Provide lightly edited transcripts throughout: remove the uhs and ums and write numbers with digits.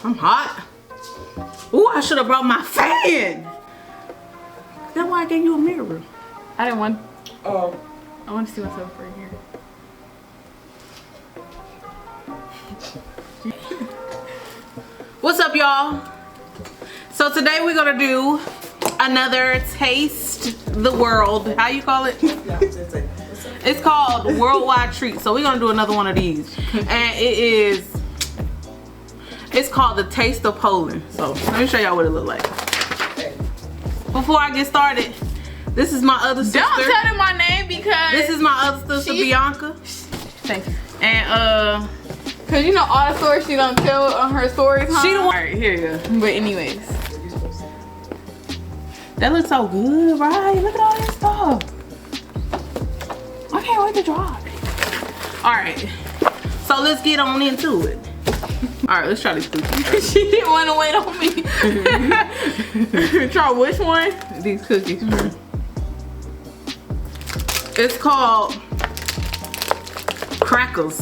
I'm hot. Ooh, I should have brought my fan. That's why I gave you a mirror. I didn't want. Oh. I want to see myself right here. What's up, y'all? So today we're gonna do another Taste the World. How you call it? It's called Worldwide Treat. So we're gonna do another one of these, and it's called the Taste of Poland. So let me show y'all what it look like. Before I get started, this is my other sister. Don't tell them my name because this is my other sister, Bianca. Thank you. And cause you know all the stories she don't tell on her stories. Huh? she the one. All right, here you go. But anyways, that looks so good, right? Look at all this stuff. I can't wait to try it. All right, so let's get on into it. All right, let's try this cookies. she didn't want to wait on me. Try which one? These cookies. It's called crackers.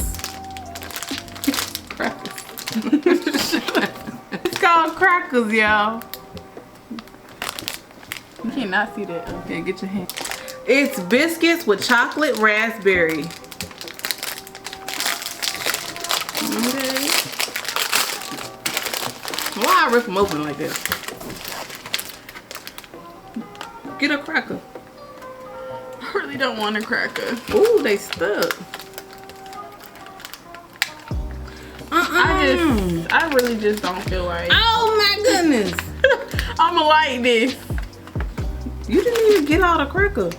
It's called crackers, y'all. You cannot see that. Okay, get your hand. It's biscuits with chocolate raspberry. Okay. Why I rip them open like this? Get a cracker. I really don't want a cracker. Ooh, they stuck. I really just don't feel like. Oh my goodness. I'ma like this. You didn't even get out a cracker.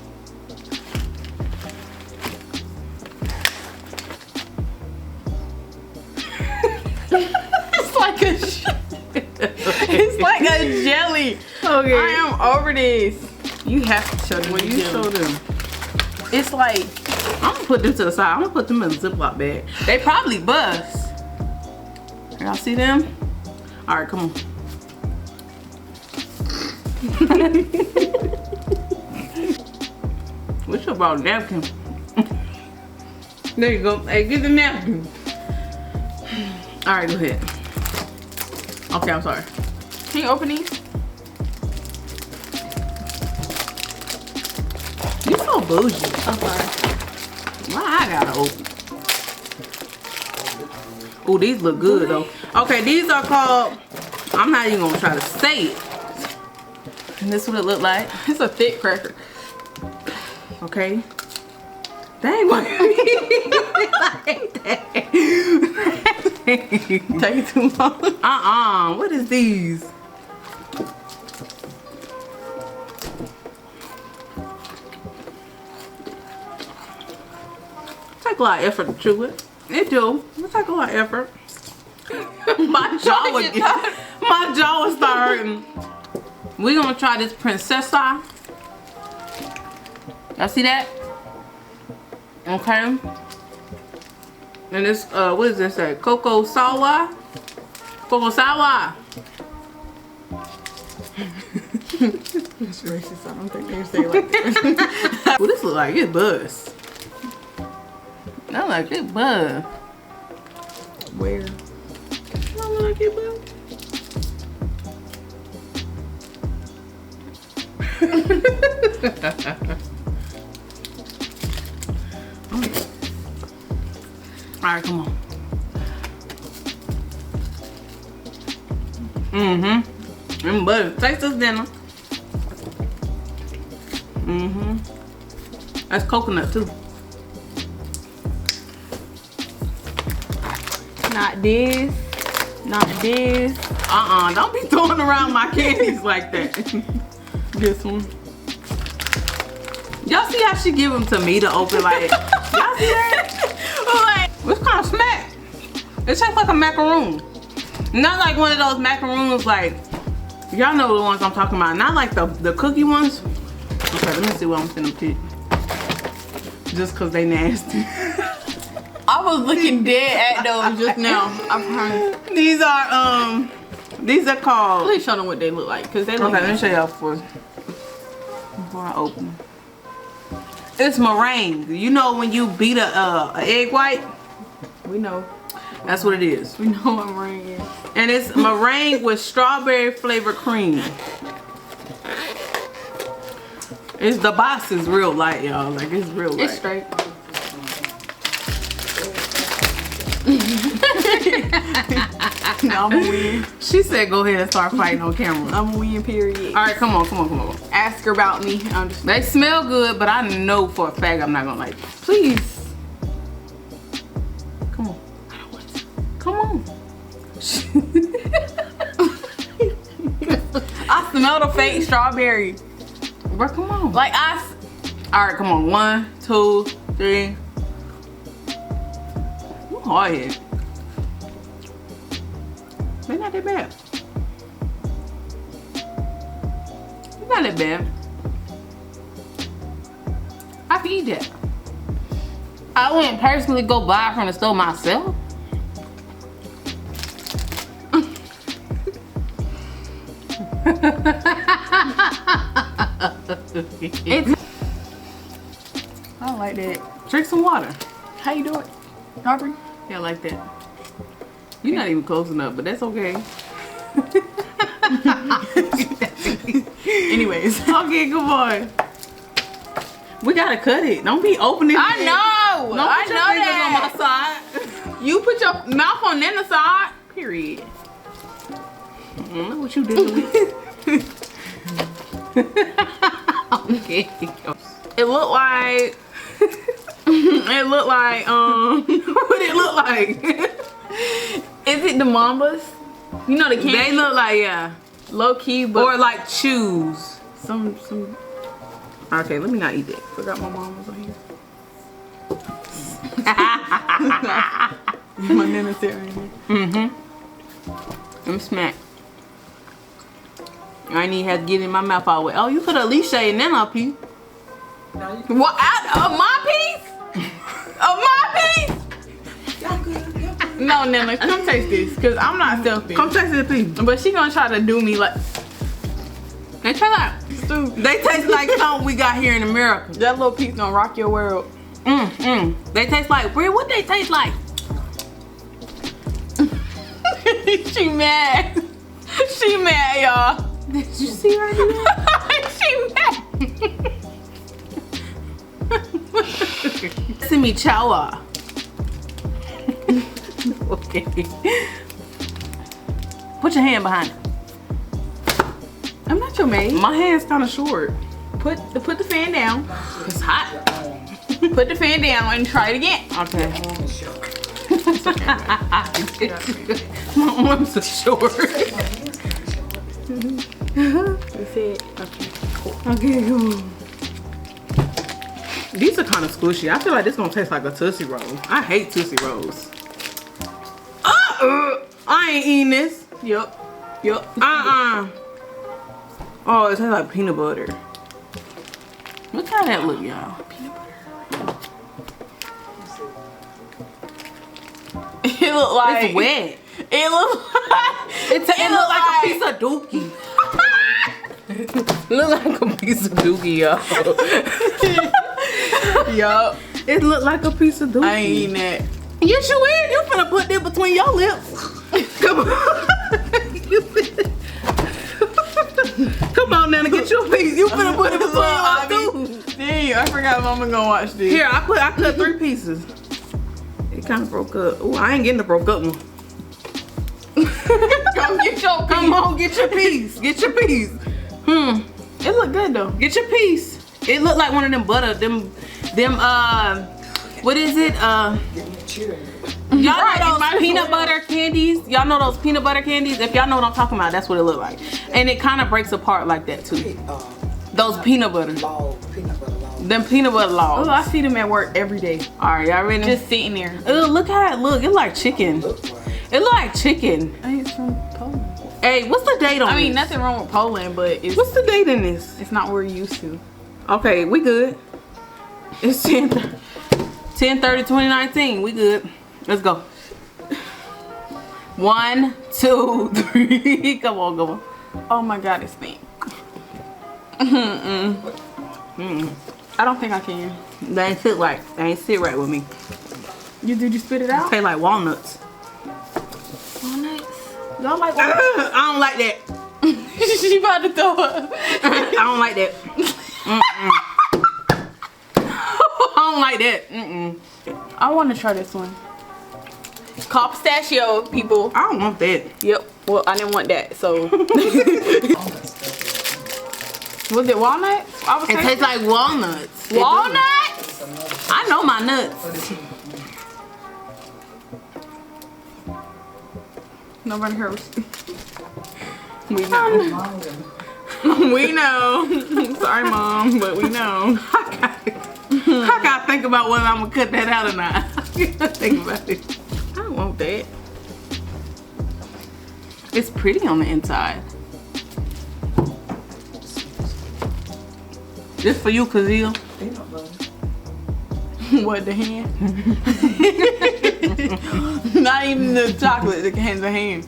It's like a it's like a jelly. Okay. I am over this. You have to show them. When you show them. It's like I'm gonna put them to the side. I'm gonna put them in a Ziploc bag. They probably bust. Y'all see them? All right, come on. What's your about napkin? There you go. Hey, get the napkin. All right, go ahead. Okay, I'm sorry. Can you open these? You so bougie. I'm sorry. Why I gotta open? Oh, these look good though. Okay, these are called. I'm not even gonna try to say it. And this is what it look like. It's a thick cracker. Okay. Dang, why you like that? Take too long. What is these? Take a lot of effort to chew it. It do. It take a lot of effort. My jaw would start hurting. We're gonna try this princessa. Y'all see that? Okay. And this, what does this say? Cocoa sawa? Cocoa sawa. It's racist. I don't think they say it like that. Well, this look like it buzz. That like it buzz. Where? That look like it buzz. Alright, come on. Mm-hmm. But taste this dinner. Mm-hmm. That's coconut too. Not this. Not this. Don't be throwing around my candies like that. This one. Y'all see how she give them to me to open like, y'all see that? Like, what's kind of smack? It tastes like a macaroon. Not like one of those macaroons like, y'all know the ones I'm talking about. Not like the cookie ones. Okay, let me see what I'm finna pick. Just cause they nasty. I was looking dead at those just now. I promise. These are called. Please show them what they look like, cause they look. Okay, let me show y'all before I open. It's meringue. You know when you beat a egg white? We know. That's what it is. We know what meringue is. And it's meringue with strawberry flavored cream. It's the box is real light, y'all. Like it's real light. It's straight. No, I'm a win. She said go ahead and start fighting on camera. I'm a win, period. Alright, come on, come on, come on. Ask her about me. I'm just... They smell good, but I know for a fact I'm not gonna like them. Please. Come on. I don't want to. Come on. I smell the fake strawberry. Bro, come on. Like Alright, come on. 1, 2, 3. You hard head. They're not that bad. They're not that bad. I can eat that. I wouldn't personally go buy it from the store myself. I don't like that. Drink some water. How you do it, Aubrey? Yeah, like that. You're not even close enough, but that's okay. Anyways. Okay, come on. We gotta cut it. Don't be opening it. I know. Don't I put your know fingers that. on my side. You put your mouth on the side. Period. Look what you did. Okay. It looked like. It looked like what it look like? Is it the Mambas? You know the candy. They look like, yeah. Low key, but Or like chews. some. Okay, let me not eat that. Forgot my Mambas on here. My nana said right here. Mm-hmm. I'm smack. I ain't even have to get in my mouth all the way. Oh, you could at least say it then up you. What? Of my piece? Of my piece? No, Nana, come taste this, cause I'm not selfish. Come taste it, please. But she gonna try to do me like They taste like they taste like something we got here in America. that little piece gonna rock your world. They taste like Brie. What they taste like? She mad. She mad, y'all. Did you see her do that? She mad. Simi Chawa. Okay. Put your hand behind it. I'm not your maid. My hand's kind of short. Put the fan down. It's hot. Put the fan down and try it again. Okay. My arms are short. That's it. Okay, come on. These are kind of squishy. I feel like this gonna taste like a Tootsie Roll. I hate Tootsie Rolls. I ain't eating this. Yup. Oh, it tastes like peanut butter. Look how that look, y'all. Peanut butter. It look like It's wet. It look like It look like a piece of dookie. Look like a piece of dookie, y'all. Yup. It look like a piece of dookie. I ain't eating that. Yes, you is. You finna put that between your lips. Come on. Come on, Nana, get your piece. You finna put it between your two. Dang, I forgot Mama gonna watch this. Here, I cut 3 pieces. It kind of broke up. Ooh, I ain't getting the broke up one. Come get your piece. Come on, get your piece. Get your piece. It look good though. Get your piece. It looked like one of them what is it? Y'all know those peanut butter candies? Y'all know those peanut butter candies? If y'all know what I'm talking about, that's what it looked like. And it kind of breaks apart like that too. Those peanut butter. Them peanut butter logs. Oh, I see them at work every day. Alright, y'all ready? Just sitting there. Ugh, look how it look. It like chicken. It look like chicken. I think it's from Poland. Hey, what's the date on I mean, this? nothing wrong with Poland, but it's What's the date in this? not what we're used to. Okay, we good. It's 10/30/2019. We good. Let's go. 1, 2, 3. Come on, come on. Oh my God, it stinks. I don't think I can. They ain't sit right with me. Did you spit it out? Taste like walnuts. Y'all like what? I don't like that. She about to throw up. I don't like that. I don't like that. I want to try this one. Called pistachio, people. I don't want that. Yep. Well, I didn't want that, so. Was it walnut? It tastes like walnuts. Walnuts? I know my nuts. Nobody heard. We know. We know. Sorry, Mom, but we know. I gotta think about whether I'm gonna cut that out or not. I gotta think about it. I don't want that. It's pretty on the inside. This for you, Kaale. What, the hand? Not even the chocolate, the hands of hand.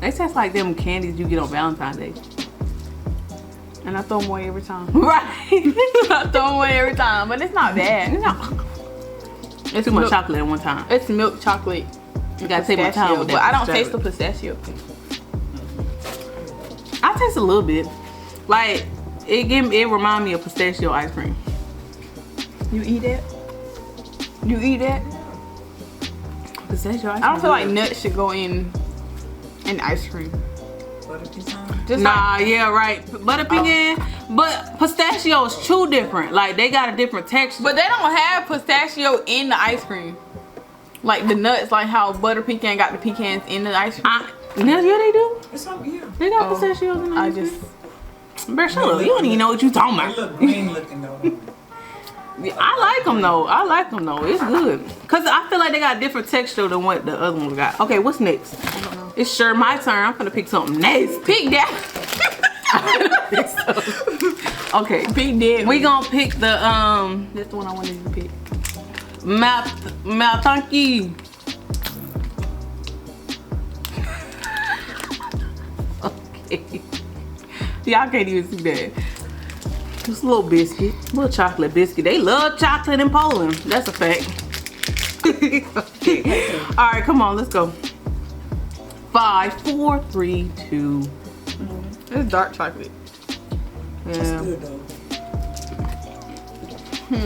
They taste like them candies you get on Valentine's Day. And I throw them away every time. Right. I throw them away every time, but it's not bad. No. It's too much chocolate at one time. It's milk chocolate. You gotta take my time with that. But I don't taste the pistachio. I taste a little bit. Like it remind me of pistachio ice cream. You eat it? You eat it? Pistachio ice cream. I don't feel like nuts should go in ice cream. Just nah, yeah, right. Butter pecan, but pistachio is too different. Like they got a different texture. But they don't have pistachio in the ice cream. Like the nuts, like how butter pecan got the pecans in the ice cream. Yeah, they do. It's up here. They got pistachios in the ice cream. Bro, shut up. You don't even know what you talking about. They look green looking though. I like them though. It's good. Cause I feel like they got a different texture than what the other ones got. Okay, what's next? I don't know. It's sure my turn. I'm gonna pick something nasty. Pick that. Okay, Pick that. we gonna pick the That's the one I wanted you to pick. Maltanki. Okay. Y'all can't even see that. Just a little biscuit, little chocolate biscuit. They love chocolate in Poland. That's a fact. Okay. All right, come on, let's go. 5, 4, 3, 2. It's dark chocolate. It's Yeah. good though.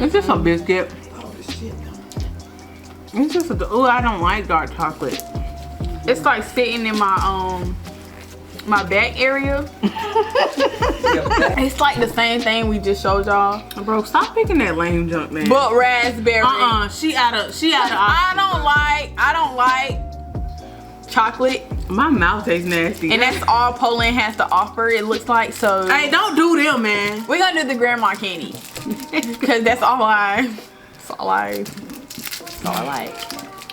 It's just a biscuit. Oh, this shit though. It's just a. Oh, I don't like dark chocolate. It's like sitting in my my back area. It's like the same thing we just showed y'all. Bro, stop picking that lame junk, man. But raspberry. She out of. I don't like chocolate. My mouth tastes nasty. And that's all Poland has to offer, it looks like. So Hey, don't do them, man. we're gonna do the grandma candy. Cause that's all I like.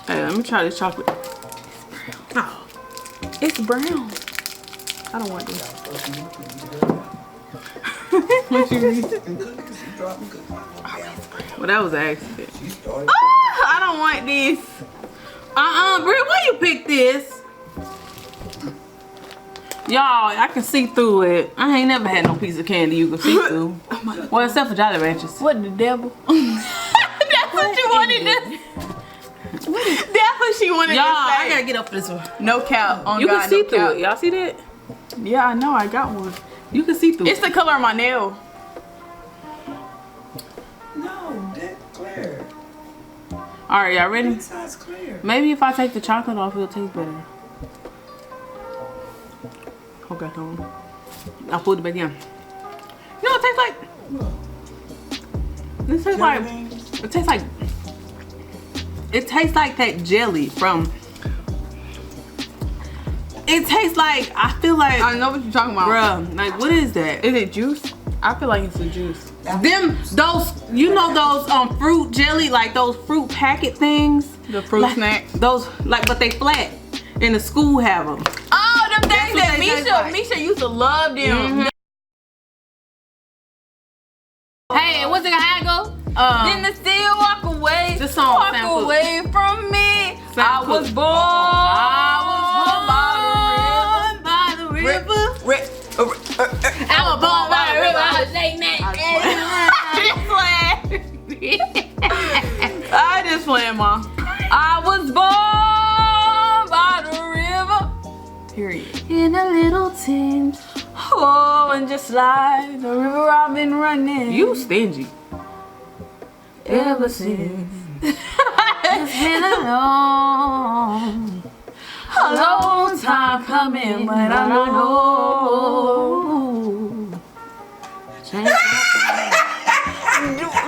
Hey, let me try this chocolate. Oh. It's brown. I don't want this. What you mean? Cookies, you dropping cookies. Well, that was an accident. She started. I don't want this. Brie, why you pick this? Y'all, I can see through it. I ain't never had no piece of candy you can see through. Well, except for Jolly Ranchers. What the devil? That's what you wanted to. That's what she wanted Y'all, to I say. gotta get up for this one. No cap. On You God, can see no through cap. it. Y'all see that? Yeah, I know. I got one. You can see through It's it. the color of my nail. No, that clear. All right, y'all ready? Inside's clear. Maybe if I take the chocolate off, it'll taste better. Okay, hold on. I'll put it back in. You know what it tastes like? It tastes like. It tastes like. It tastes like that jelly from. It tastes like. I feel like. I know what you're talking about. Bruh, like what is that? Is it juice? I feel like it's the juice. Those, you know those fruit jelly, like those fruit packet things. The fruit Like, snacks. Those, like, but they flat. In the school have them. Oh, them That's things what that they taste like. Misha used to love them. Hey, what's it how it go? Then the still walk away. This song, walk Sam Cooke. away from me. Sam I was Cooke. born. by the river. I was born by the river. I was saying that. I just playing, Mom. I was born by the river. in a little tent. Oh, and just like the river I've been running. You stingy. Ever since. It's been a long time coming, but I know.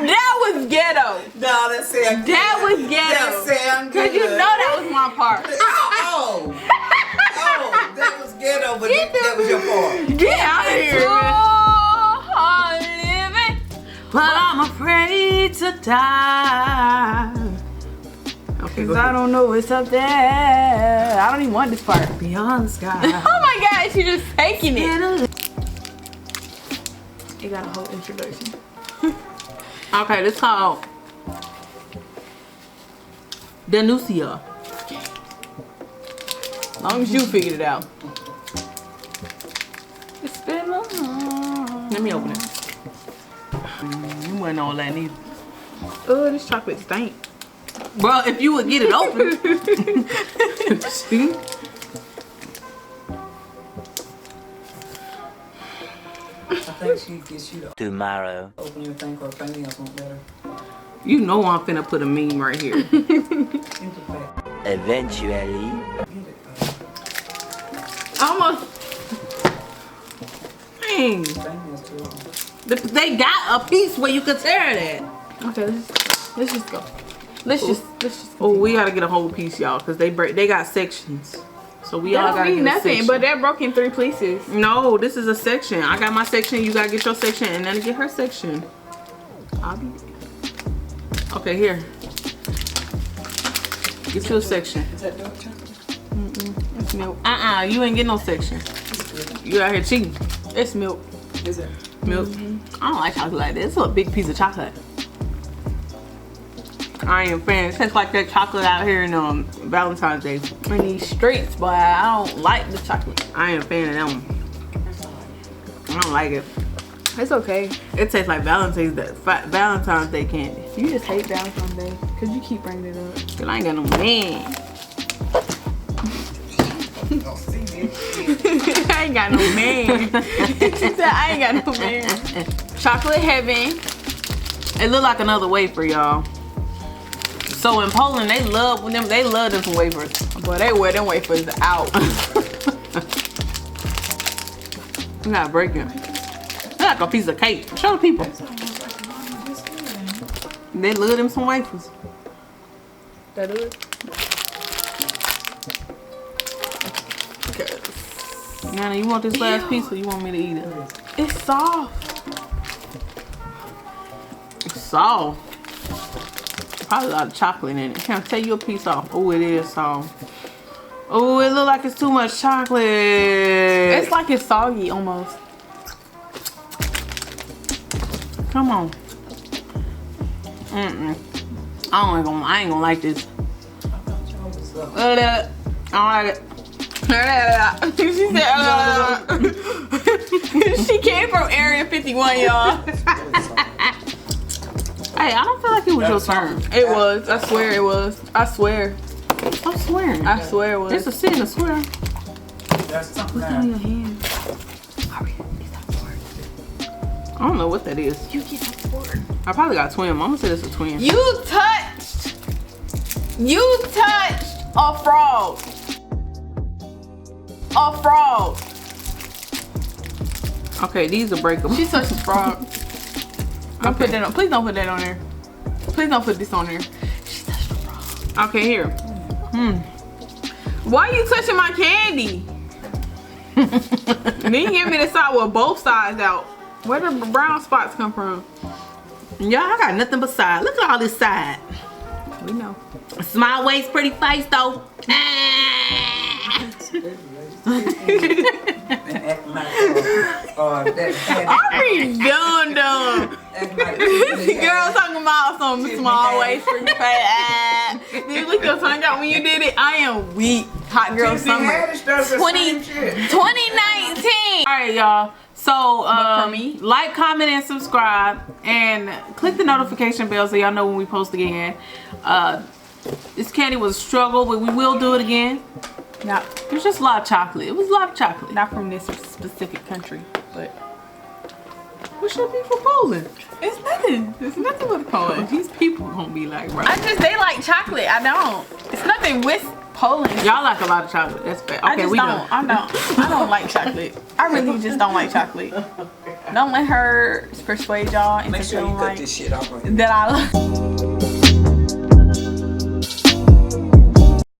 That was ghetto. No, that sound good. That was ghetto. That sound good. Cause you know that was my part. Oh, that was ghetto, but that was your part. Get out of here. Hard living, but I'm afraid to die. Okay, Cause I don't know what's up there. I don't even want this part. Beyond the sky. Oh my God, she just taking it. It got a whole introduction. Okay, this called Denuncia. As long as you figured it out. It's been a long. Let me open it. You wasn't all that neither. Oh, this chocolate stink. Bro, if you would get it open. See? I think she gets you to Tomorrow. open your thing or fingernails won't let her. You know I'm finna put a meme right here. Into the back. Eventually. Get it. Almost. Dang. Fingernails too long. They got a piece where you could tear that. Okay, let's just go. Let's just. Oh, we gotta get a whole piece, y'all, because they got sections. So we That all don't gotta mean get a nothing, section. but they're broken in 3 pieces. No, this is a section. I got my section, you gotta get your section, and then get her section. I'll be... Okay, here. Get your section. Is that dark chocolate? It's milk. You ain't getting no section. You out here cheating. It's milk. Is it? Milk. I don't like chocolate like that. It's a big piece of chocolate. I ain't a fan. It tastes like that chocolate out here in Valentine's Day. In these streets, but I don't like the chocolate. I ain't a fan of that one. I don't like it. It's okay. It tastes like Valentine's Day candy. You just hate Valentine's Day because you keep bringing it up. Cause I ain't got no man. Don't see me. I ain't got no man. She said I ain't got no man. Chocolate heaven. It look like another wafer, y'all. So in Poland, they love them some wafers. But they wear them wafers out. You gotta break it. It's like a piece of cake. Show the people. They love them some wafers. That is. Nana, you want this last piece or you want me to eat it? It's soft. It's soft. Probably a lot of chocolate in it. Can I take you a piece off? Oh, it is soft. Oh, it look like it's too much chocolate. It's like it's soggy almost. Come on. I ain't gonna like this. I don't like it. She said, she came from Area 51, y'all. Hey, I don't feel like it was your turn. It was. I swear it was. I swear. I'm swearing. I swear it was. It's a sin to swear. That's something Put it on your hand. Hurry. Get that fork. I don't know what that is. You get that fork. I probably got twin. Mama said it's a twin. You touched a frog. A frog. Okay, these are breakable. She touched a frog. Don't Okay. put that on. Please don't put that on there. Please don't put this on there. She touched a frog. Okay, here. Why are you touching my candy? Then you give me the side with both sides out. Where the brown spots come from? Y'all, I got nothing but side. Look at all this side. We know. Small waist, pretty face though. and act like that. I'm dumb. Act like This girl talking about some small waist for Did you lick your tongue out when you did it? I am weak. Hot girl summer. 2019. Alright, y'all. So for me? like, comment, and subscribe, and click the notification bell so y'all know when we post again. This candy was a struggle, but we will do it again. Not, It was just a lot of chocolate. It was a lot of chocolate. not from this specific country, but What should be for Poland? it's nothing. It's nothing with Poland. These people gonna be like, right? They like chocolate. I don't. It's nothing with Poland. Y'all like a lot of chocolate. That's fair. Okay, I just we don't. I don't like chocolate. I really just don't like chocolate. Don't let her persuade y'all into Make sure you feeling cut like this shit off on here. that I love.